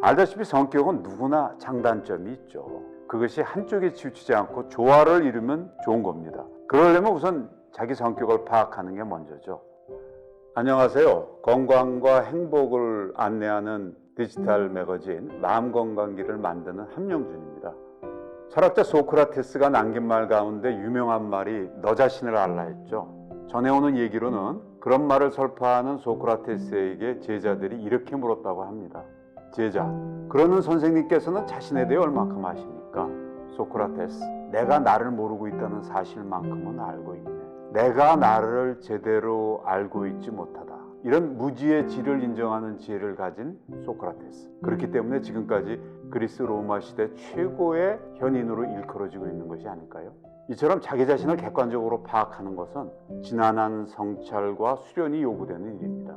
알다시피 성격은 누구나 장단점이 있죠. 그것이 한쪽에 치우치지 않고 조화를 이루면 좋은 겁니다. 그러려면 우선 자기 성격을 파악하는 게 먼저죠. 안녕하세요. 건강과 행복을 안내하는 디지털 매거진 마음건강기를 만드는 함영준입니다. 철학자 소크라테스가 남긴 말 가운데 유명한 말이 너 자신을 알라 했죠. 전해오는 얘기로는 그런 말을 설파하는 소크라테스에게 제자들이 이렇게 물었다고 합니다. 제자, 그러는 선생님께서는 자신에 대해 얼만큼 아십니까? 소크라테스, 내가 나를 모르고 있다는 사실만큼은 알고 있네. 내가 나를 제대로 알고 있지 못하다. 이런 무지의 지를 인정하는 지혜를 가진 소크라테스. 그렇기 때문에 지금까지 그리스 로마 시대 최고의 현인으로 일컬어지고 있는 것이 아닐까요? 이처럼 자기 자신을 객관적으로 파악하는 것은 지난한 성찰과 수련이 요구되는 일입니다.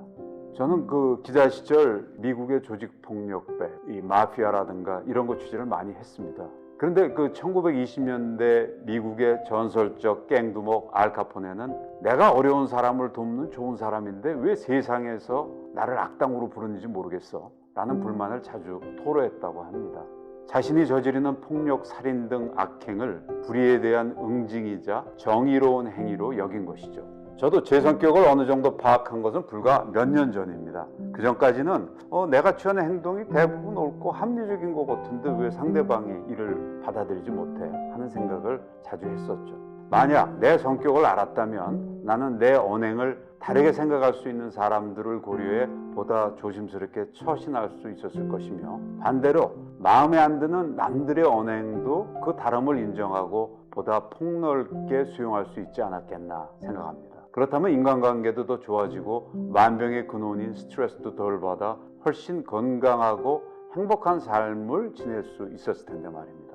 저는 그 기자 시절 미국의 조직폭력배, 이 마피아라든가 이런 거 취재를 많이 했습니다. 그런데 그 1920년대 미국의 전설적 갱두목 알카포네는 내가 어려운 사람을 돕는 좋은 사람인데 왜 세상에서 나를 악당으로 부르는지 모르겠어 라는 불만을 자주 토로했다고 합니다. 자신이 저지르는 폭력, 살인 등 악행을 불의에 대한 응징이자 정의로운 행위로 여긴 것이죠. 저도 제 성격을 어느 정도 파악한 것은 불과 몇 년 전입니다. 그 전까지는 내가 취하는 행동이 대부분 옳고 합리적인 것 같은데 왜 상대방이 이를 받아들이지 못해 하는 생각을 자주 했었죠. 만약 내 성격을 알았다면 나는 내 언행을 다르게 생각할 수 있는 사람들을 고려해 보다 조심스럽게 처신할 수 있었을 것이며, 반대로 마음에 안 드는 남들의 언행도 그 다름을 인정하고 보다 폭넓게 수용할 수 있지 않았겠나 생각합니다. 그렇다면 인간관계도 더 좋아지고 만병의 근원인 스트레스도 덜 받아 훨씬 건강하고 행복한 삶을 지낼 수 있었을 텐데 말입니다.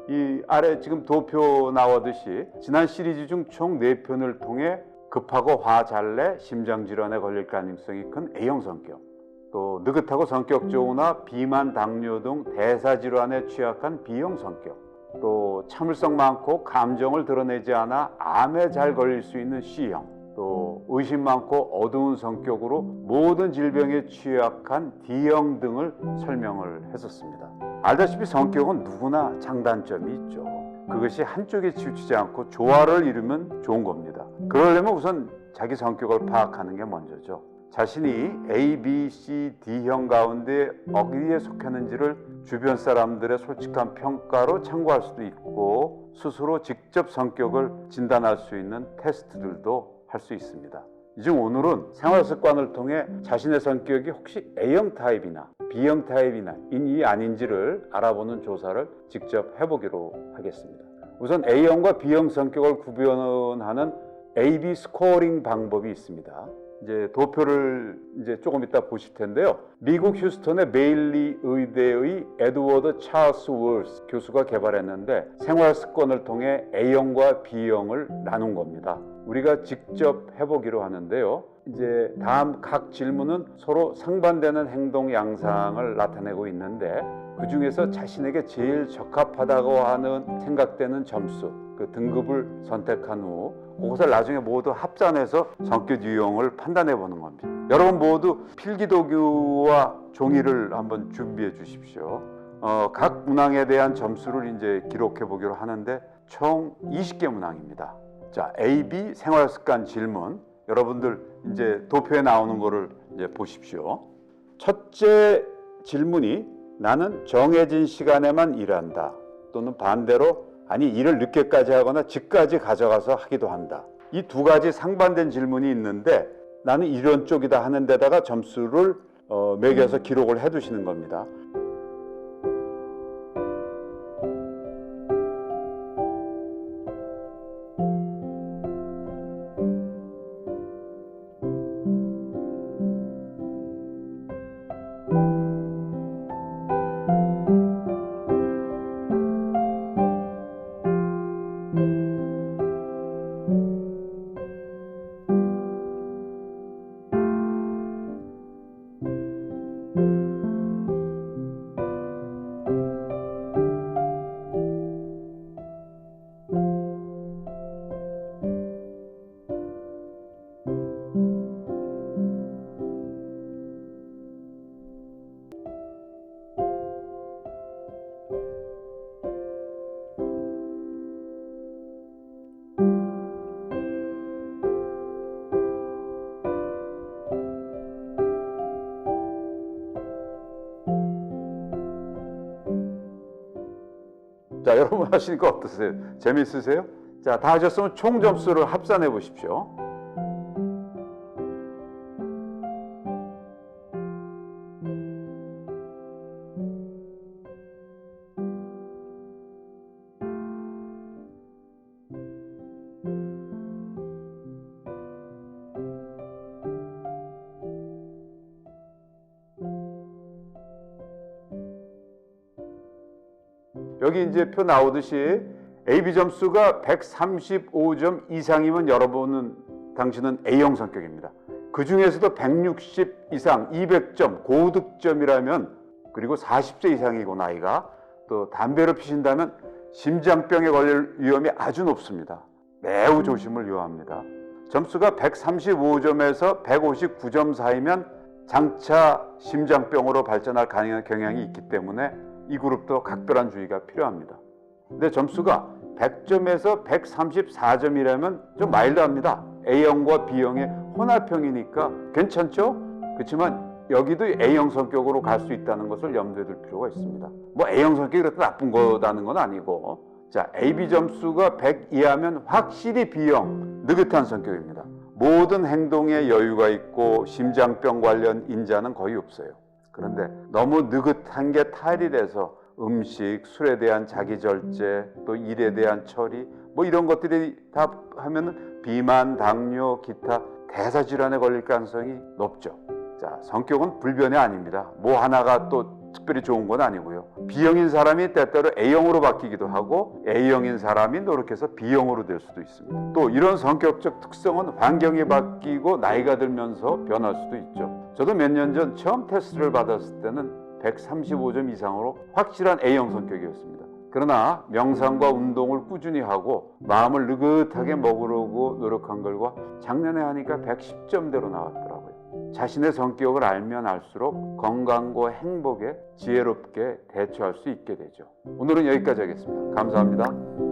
이 아래 지금 도표 나오듯이 지난 시리즈 중 총 4편을 통해 급하고 화 잘 내 심장질환에 걸릴 가능성이 큰 A형 성격, 또 느긋하고 성격 좋으나 비만, 당뇨 등 대사질환에 취약한 B형 성격, 또 참을성 많고 감정을 드러내지 않아 암에 잘 걸릴 수 있는 C형, 또 의심 많고 어두운 성격으로 모든 질병에 취약한 D형 등을 설명을 했었습니다. 알다시피 성격은 누구나 장단점이 있죠. 그것이 한쪽에 치우치지 않고 조화를 이루면 좋은 겁니다. 그러려면 우선 자기 성격을 파악하는 게 먼저죠. 자신이 A, B, C, D형 가운데 어디에 속했는지를 주변 사람들의 솔직한 평가로 참고할 수도 있고, 스스로 직접 성격을 진단할 수 있는 테스트들도 할 수 있습니다. 이 중 오늘은 생활습관을 통해 자신의 성격이 혹시 A형 타입이나 B형 타입이나 인이 아닌지를 알아보는 조사를 직접 해보기로 하겠습니다. 우선 A형과 B형 성격을 구분하는 AB 스코어링 방법이 있습니다. 이제 도표를 이제 조금 이따 보실 텐데요. 미국 휴스턴의 베일리 의대의 에드워드 찰스 월스 교수가 개발했는데 생활 습관을 통해 A형과 B형을 나눈 겁니다. 우리가 직접 해보기로 하는데요. 이제 다음 각 질문은 서로 상반되는 행동 양상을 나타내고 있는데, 그 중에서 자신에게 제일 적합하다고 하는 생각되는 점수, 그 등급을 선택한 후 그것을 나중에 모두 합산해서 성격 유형을 판단해 보는 겁니다. 여러분 모두 필기도구와 종이를 한번 준비해 주십시오. 각 문항에 대한 점수를 이제 기록해 보기로 하는데 총 20개 문항입니다. 자, A, B 생활습관 질문. 여러분들 이제 도표에 나오는 거를 이제 보십시오. 첫째 질문이 나는 정해진 시간에만 일한다. 또는 반대로 아니 일을 늦게까지 하거나 집까지 가져가서 하기도 한다. 이 두 가지 상반된 질문이 있는데 나는 이런 쪽이다 하는 데다가 점수를 매겨서 기록을 해 두시는 겁니다. 자, 여러분 하시니까 어떠세요? 재미있으세요? 자, 다 하셨으면 총 점수를 합산해 보십시오. 여기 이제 표 나오듯이 AB 점수가 135점 이상이면 당신은 A형 성격입니다. 그 중에서도 160 이상, 200점, 고득점이라면, 그리고 40세 이상이고 나이가, 또 담배를 피신다면 심장병에 걸릴 위험이 아주 높습니다. 매우 조심을 요합니다. 점수가 135점에서 159점 사이면 장차 심장병으로 발전할 가능한 경향이 있기 때문에 이 그룹도 각별한 주의가 필요합니다. 근데 점수가 100점에서 134점이라면 좀 마일드합니다. A형과 B형의 혼합형이니까 괜찮죠? 그렇지만 여기도 A형 성격으로 갈 수 있다는 것을 염두에 둘 필요가 있습니다. 뭐 A형 성격이 그렇게 나쁜 거라는 건 아니고, 자, AB 점수가 100 이하면 확실히 B형, 느긋한 성격입니다. 모든 행동에 여유가 있고 심장병 관련 인자는 거의 없어요. 그런데 너무 느긋한 게 탈이 돼서 음식, 술에 대한 자기 절제, 또 일에 대한 처리, 뭐 이런 것들이 다 하면은 비만, 당뇨, 기타 대사질환에 걸릴 가능성이 높죠. 자, 성격은 불변이 아닙니다. 뭐 하나가 또 특별히 좋은 건 아니고요. B형인 사람이 때때로 A형으로 바뀌기도 하고, A형인 사람이 노력해서 B형으로 될 수도 있습니다. 또 이런 성격적 특성은 환경이 바뀌고 나이가 들면서 변할 수도 있죠. 저도 몇 년 전 처음 테스트를 받았을 때는 135점 이상으로 확실한 A형 성격이었습니다. 그러나 명상과 운동을 꾸준히 하고 마음을 느긋하게 먹으려고 노력한 결과 작년에 하니까 110점대로 나왔더라고요. 자신의 성격을 알면 알수록 건강과 행복에 지혜롭게 대처할 수 있게 되죠. 오늘은 여기까지 하겠습니다. 감사합니다.